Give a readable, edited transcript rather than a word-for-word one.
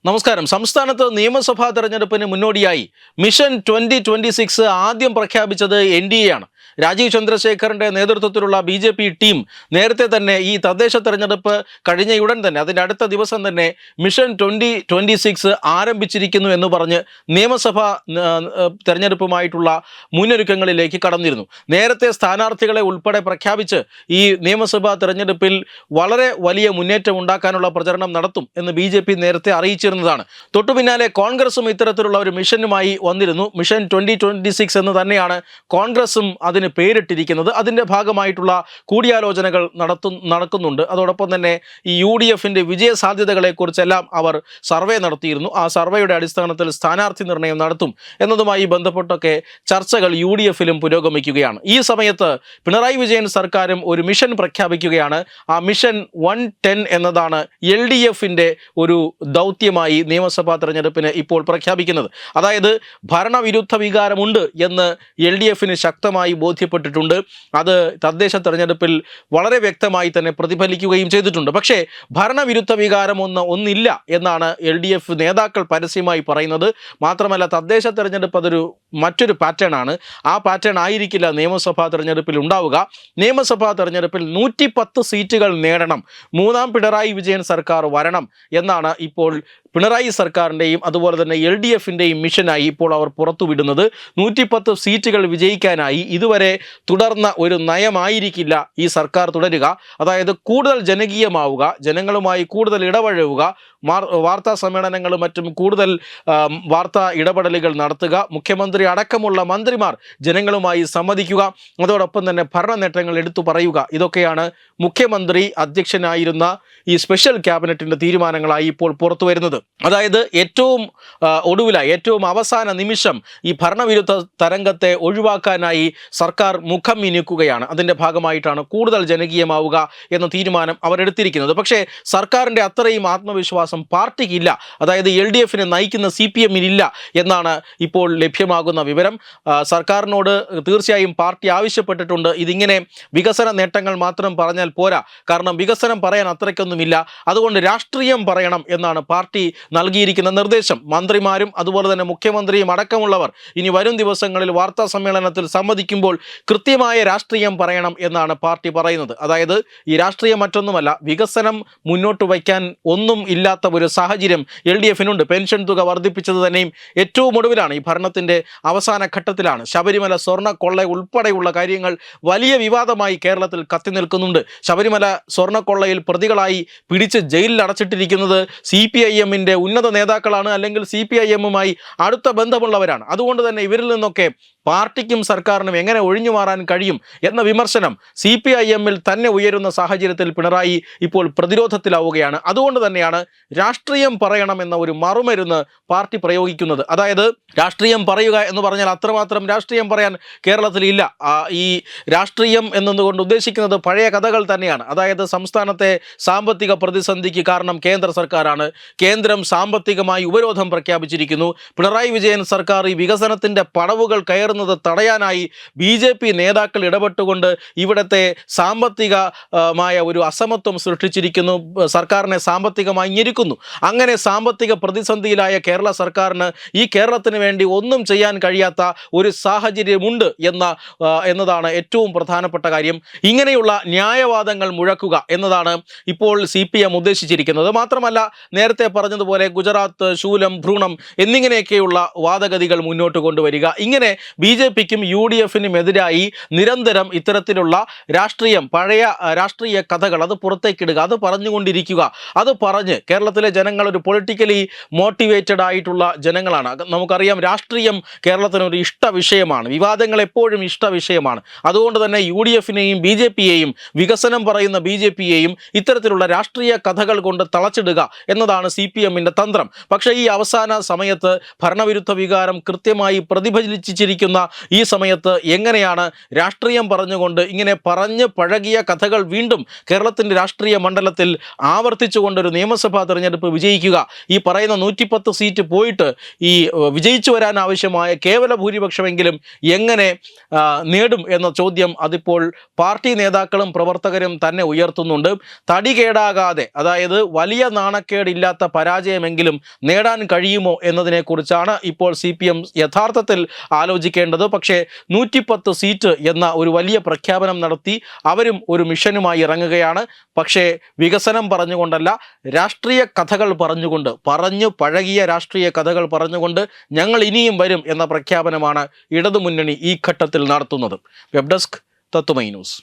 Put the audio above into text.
നമസ്കാരം. സംസ്ഥാനത്ത് നിയമസഭാ തെരഞ്ഞെടുപ്പിന് മുന്നോടിയായി മിഷൻ 2026 ആദ്യം പ്രഖ്യാപിച്ചത് NDA ആണ്. രാജീവ് ചന്ദ്രശേഖറിൻ്റെ നേതൃത്വത്തിലുള്ള BJP ടീം നേരത്തെ തന്നെ ഈ തദ്ദേശ തെരഞ്ഞെടുപ്പ് കഴിഞ്ഞയുടൻ തന്നെ അതിൻ്റെ അടുത്ത ദിവസം തന്നെ മിഷൻ 2026 ആരംഭിച്ചിരിക്കുന്നു എന്ന് പറഞ്ഞ് നിയമസഭാ തെരഞ്ഞെടുപ്പുമായിട്ടുള്ള മുന്നൊരുക്കങ്ങളിലേക്ക് കടന്നിരുന്നു. നേരത്തെ സ്ഥാനാർത്ഥികളെ ഉൾപ്പെടെ പ്രഖ്യാപിച്ച് ഈ നിയമസഭാ തെരഞ്ഞെടുപ്പിൽ വളരെ വലിയ മുന്നേറ്റം ഉണ്ടാക്കാനുള്ള പ്രചരണം നടത്തും എന്ന് BJP നേരത്തെ അറിയിച്ചിരുന്നതാണ്. തൊട്ടു പിന്നാലെ കോൺഗ്രസും ഇത്തരത്തിലുള്ള ഒരു മിഷനുമായി വന്നിരുന്നു. മിഷൻ 2026 എന്ന് തന്നെയാണ് കോൺഗ്രസും അതിന് പേരിട്ടിരിക്കുന്നത്. അതിൻ്റെ ഭാഗമായിട്ടുള്ള കൂടിയാലോചനകൾ നടക്കുന്നുണ്ട്. അതോടൊപ്പം തന്നെ ഈ UDFൻ്റെ വിജയ സാധ്യതകളെക്കുറിച്ചെല്ലാം അവർ സർവേ നടത്തിയിരുന്നു. ആ സർവേയുടെ അടിസ്ഥാനത്തിൽ സ്ഥാനാർത്ഥി നിർണയം നടത്തും എന്നതുമായി ബന്ധപ്പെട്ടൊക്കെ ചർച്ചകൾ UDFിലും പുരോഗമിക്കുകയാണ്. ഈ സമയത്ത് പിണറായി വിജയൻ സർക്കാരും ഒരു മിഷൻ പ്രഖ്യാപിക്കുകയാണ്. ആ മിഷൻ 110 എന്നതാണ് LDFൻ്റെ ഒരു ദൗത്യമായി നിയമസഭാ തെരഞ്ഞെടുപ്പിന് ഇപ്പോൾ പ്രഖ്യാപിക്കുന്നത്. അതായത് ഭരണവിരുദ്ധ വികാരമുണ്ട് എന്ന് LDFന് ശക്തമായി ബോധ്യപ്പെട്ടിട്ടുണ്ട്. അത് തദ്ദേശ തെരഞ്ഞെടുപ്പിൽ വളരെ വ്യക്തമായി തന്നെ പ്രതിഫലിക്കുകയും ചെയ്തിട്ടുണ്ട്. പക്ഷേ ഭരണവിരുദ്ധ വികാരം ഒന്നില്ല എന്നാണ് LDF നേതാക്കൾ പരസ്യമായി പറയുന്നത്. മാത്രമല്ല തദ്ദേശ തെരഞ്ഞെടുപ്പ് അതൊരു മറ്റൊരു പാറ്റേൺ ആണ്. ആ പാറ്റേൺ ആയിരിക്കില്ല നിയമസഭാ തെരഞ്ഞെടുപ്പിൽ ഉണ്ടാവുക. നിയമസഭാ തെരഞ്ഞെടുപ്പിൽ 110 സീറ്റുകൾ നേടണം, മൂന്നാം പിണറായി വിജയൻ സർക്കാർ വരണം എന്നാണ് ഇപ്പോൾ പിണറായി സർക്കാരിൻ്റെയും അതുപോലെ തന്നെ LDFൻ്റെയും മിഷനായി ഇപ്പോൾ അവർ പുറത്തുവിടുന്നത്. 110 സീറ്റുകൾ വിജയിക്കാനായി ഇതുവരെ തുടർന്ന ഒരു നയമായിരിക്കില്ല ഈ സർക്കാർ തുടരുക. അതായത് കൂടുതൽ ജനകീയമാവുക, ജനങ്ങളുമായി കൂടുതൽ ഇടപഴകുക, വാർത്താ സമ്മേളനങ്ങളും മറ്റും കൂടുതൽ വാർത്താ ഇടപെടലുകൾ നടത്തുക, മുഖ്യമന്ത്രി അടക്കമുള്ള മന്ത്രിമാർ ജനങ്ങളുമായി സംവദിക്കുക, അതോടൊപ്പം തന്നെ ഭരണ നേട്ടങ്ങൾ എടുത്തു പറയുക. ഇതൊക്കെയാണ് മുഖ്യമന്ത്രി അധ്യക്ഷനായിരുന്ന ഈ സ്പെഷ്യൽ ക്യാബിനറ്റിൻ്റെ തീരുമാനങ്ങളായി ഇപ്പോൾ പുറത്തു വരുന്നത്. അതായത് ഏറ്റവും ഒടുവിലായി ഏറ്റവും അവസാന നിമിഷം ഈ ഭരണവിരുദ്ധ തരംഗത്തെ ഒഴിവാക്കാനായി സർക്കാർ മുഖം മിനുക്കുകയാണ്. അതിൻ്റെ ഭാഗമായിട്ടാണ് കൂടുതൽ ജനകീയമാവുക എന്ന തീരുമാനം അവരെടുത്തിരിക്കുന്നത്. പക്ഷേ സർക്കാരിൻ്റെ അത്രയും ആത്മവിശ്വാസം പാർട്ടിക്കില്ല, അതായത് LDFനെ നയിക്കുന്ന CPMനില്ല എന്നാണ് ഇപ്പോൾ ലഭ്യമാകുന്ന വിവരം. സർക്കാരിനോട് തീർച്ചയായും പാർട്ടി ആവശ്യപ്പെട്ടിട്ടുണ്ട്, ഇതിങ്ങനെ വികസന നേട്ടങ്ങൾ മാത്രം പറഞ്ഞാൽ പോരാ, കാരണം വികസനം പറയാൻ അത്രയ്ക്കൊന്നുമില്ല, അതുകൊണ്ട് രാഷ്ട്രീയം പറയണം എന്നാണ് പാർട്ടി നൽകിയിരിക്കുന്ന നിർദ്ദേശം. മന്ത്രിമാരും അതുപോലെ തന്നെ മുഖ്യമന്ത്രിയും അടക്കമുള്ളവർ ഇനി വരും ദിവസങ്ങളിൽ വാർത്താ സമ്മേളനത്തിൽ സംവദിക്കുമ്പോൾ കൃത്യമായ രാഷ്ട്രീയം പറയണം എന്നാണ് പാർട്ടി പറയുന്നത്. അതായത് ഈ രാഷ്ട്രീയം മറ്റൊന്നുമല്ല, വികസനം മുന്നോട്ട് വയ്ക്കാൻ ഒന്നും ഇല്ലാത്ത ഒരു സാഹചര്യം LDFനുണ്ട്. പെൻഷൻ തുക വർദ്ധിപ്പിച്ചത് തന്നെയും ഏറ്റവും ഒടുവിലാണ്, ഈ ഭരണത്തിൻ്റെ അവസാന ഘട്ടത്തിലാണ്. ശബരിമല സ്വർണ്ണ കൊള്ള ഉൾപ്പെടെയുള്ള കാര്യങ്ങൾ വലിയ വിവാദമായി കേരളത്തിൽ കത്തി നിൽക്കുന്നുണ്ട്. ശബരിമല സ്വർണ്ണക്കൊള്ളയിൽ പ്രതികളായി പിടിച്ച് ജയിലിൽ അടച്ചിട്ടിരിക്കുന്നത് CPIMൻ്റെ ഉന്നത നേതാക്കളാണ്, അല്ലെങ്കിൽ CPIMുമായി അടുത്ത ബന്ധമുള്ളവരാണ്. അതുകൊണ്ട് തന്നെ ഇവരിൽ നിന്നൊക്കെ പാർട്ടിക്കും സർക്കാരിനും എങ്ങനെ ഒഴിഞ്ഞു മാറാൻ കഴിയും എന്ന വിമർശനം CPIMൽ തന്നെ ഉയരുന്ന സാഹചര്യത്തിൽ പിണറായി ഇപ്പോൾ പ്രതിരോധത്തിലാവുകയാണ്. അതുകൊണ്ട് തന്നെയാണ് രാഷ്ട്രീയം പറയണമെന്ന ഒരു മറുമരുന്ന് പാർട്ടി പ്രയോഗിക്കുന്നത്. അതായത് രാഷ്ട്രീയം പറയുക എന്ന് പറഞ്ഞാൽ അത്രമാത്രം രാഷ്ട്രീയം പറയാൻ കേരളത്തിൽ ഇല്ല. ഈ രാഷ്ട്രീയം എന്നതുകൊണ്ട് ഉദ്ദേശിക്കുന്നത് പഴയ കഥകൾ തന്നെയാണ്. അതായത് സംസ്ഥാനത്തെ സാമ്പത്തിക പ്രതിസന്ധിക്ക് കാരണം കേന്ദ്ര സർക്കാരാണ്. കേന്ദ്രം സാമ്പത്തികമായി ഉപരോധം പ്രഖ്യാപിച്ചിരിക്കുന്നു. പിണറായി വിജയൻ സർക്കാർ ഈ വികസനത്തിൻ്റെ പടവുകൾ കയറുന്നത് തടയാനായി BJP നേതാക്കൾ ഇടപെട്ടുകൊണ്ട് ഇവിടുത്തെ സാമ്പത്തികമായ ഒരു അസമത്വം സൃഷ്ടിച്ചിരിക്കുന്നു, സർക്കാരിനെ സാമ്പത്തികമായി ഞെരുക്കുന്നു. അങ്ങനെ സാമ്പത്തിക പ്രതിസന്ധിയിലായ കേരള സർക്കാരിന് ഈ കേരളത്തിന് വേണ്ടി ഒന്നും ചെയ്യാൻ കഴിയാത്ത ഒരു സാഹചര്യമുണ്ട് എന്നതാണ് ഏറ്റവും പ്രധാനപ്പെട്ട കാര്യം. ഇങ്ങനെയുള്ള ന്യായവാദങ്ങൾ മുഴക്കുക എന്നതാണ് ഇപ്പോൾ CPM ഉദ്ദേശിച്ചിരിക്കുന്നത്. മാത്രമല്ല നേരത്തെ പറഞ്ഞതുപോലെ ഗുജറാത്ത്, ശൂലം, ഭ്രൂണം എന്നിങ്ങനെയൊക്കെയുള്ള വാദഗതികൾ മുന്നോട്ട് കൊണ്ടുവരിക. ഇങ്ങനെ BJPക്കും UDFനും എതിരായി നിരന്തരം ഇത്തരത്തിലുള്ള രാഷ്ട്രീയം, പഴയ രാഷ്ട്രീയ കഥകൾ അത് പുറത്തേക്കിടുക, അത് പറഞ്ഞുകൊണ്ടിരിക്കുക. അത് പറഞ്ഞ് കേരളത്തിലെ ജനങ്ങൾ ഒരു പൊളിറ്റിക്കലി മോട്ടിവേറ്റഡ് ആയിട്ടുള്ള ജനങ്ങളാണ്. നമുക്കറിയാം രാഷ്ട്രീയം കേരളത്തിനൊരു ഇഷ്ട വിഷയമാണ്, വിവാദങ്ങൾ എപ്പോഴും ഇഷ്ട വിഷയമാണ്. അതുകൊണ്ട് തന്നെ UDFനെയും BJPയെയും വികസനം പറയുന്ന BJPയെയും ഇത്തരത്തിലുള്ള രാഷ്ട്രീയ കഥകൾ കൊണ്ട് തളച്ചിടുക എന്നതാണ് CPMൻ്റെ തന്ത്രം. പക്ഷേ ഈ അവസാന സമയത്ത് ഭരണവിരുദ്ധ വികാരം കൃത്യമായി പ്രതിഫലിച്ചിരിക്കുന്ന ഈ സമയത്ത് എങ്ങനെ എങ്ങനെയാണ് രാഷ്ട്രീയം പറഞ്ഞുകൊണ്ട് ഇങ്ങനെ പറഞ്ഞ് പഴകിയ കഥകൾ വീണ്ടും കേരളത്തിൻ്റെ രാഷ്ട്രീയ മണ്ഡലത്തിൽ ആവർത്തിച്ചുകൊണ്ടൊരു നിയമസഭാ തെരഞ്ഞെടുപ്പ് വിജയിക്കുക, ഈ പറയുന്ന 110 സീറ്റ് പോയിട്ട് ഈ വിജയിച്ചു വരാൻ ആവശ്യമായ കേവല ഭൂരിപക്ഷമെങ്കിലും എങ്ങനെ നേടും എന്ന ചോദ്യം അതിപ്പോൾ പാർട്ടി നേതാക്കളും പ്രവർത്തകരും തന്നെ ഉയർത്തുന്നുണ്ട്. തടി കേടാകാതെ, അതായത് വലിയ നാണക്കേടില്ലാത്ത പരാജയമെങ്കിലും നേടാൻ കഴിയുമോ എന്നതിനെക്കുറിച്ചാണ് ഇപ്പോൾ CPM യഥാർത്ഥത്തിൽ ആലോചിക്കേണ്ടത്. പക്ഷേ 110 സീറ്റ് എന്ന ഒരു വലിയ പ്രഖ്യാപനം നടത്തി അവരും ഒരു മിഷനുമായി ഇറങ്ങുകയാണ്. പക്ഷേ വികസനം പറഞ്ഞുകൊണ്ടല്ല, രാഷ്ട്രീയ കഥകൾ പറഞ്ഞുകൊണ്ട്, പറഞ്ഞു പഴകിയ രാഷ്ട്രീയ കഥകൾ പറഞ്ഞുകൊണ്ട് ഞങ്ങൾ ഇനിയും വരും എന്ന പ്രഖ്യാപനമാണ് ഇടതുമുന്നണി ഈ ഘട്ടത്തിൽ നടത്തുന്നത്. വെബ് ഡെസ്ക് തത്തുമൈ ന്യൂസ്.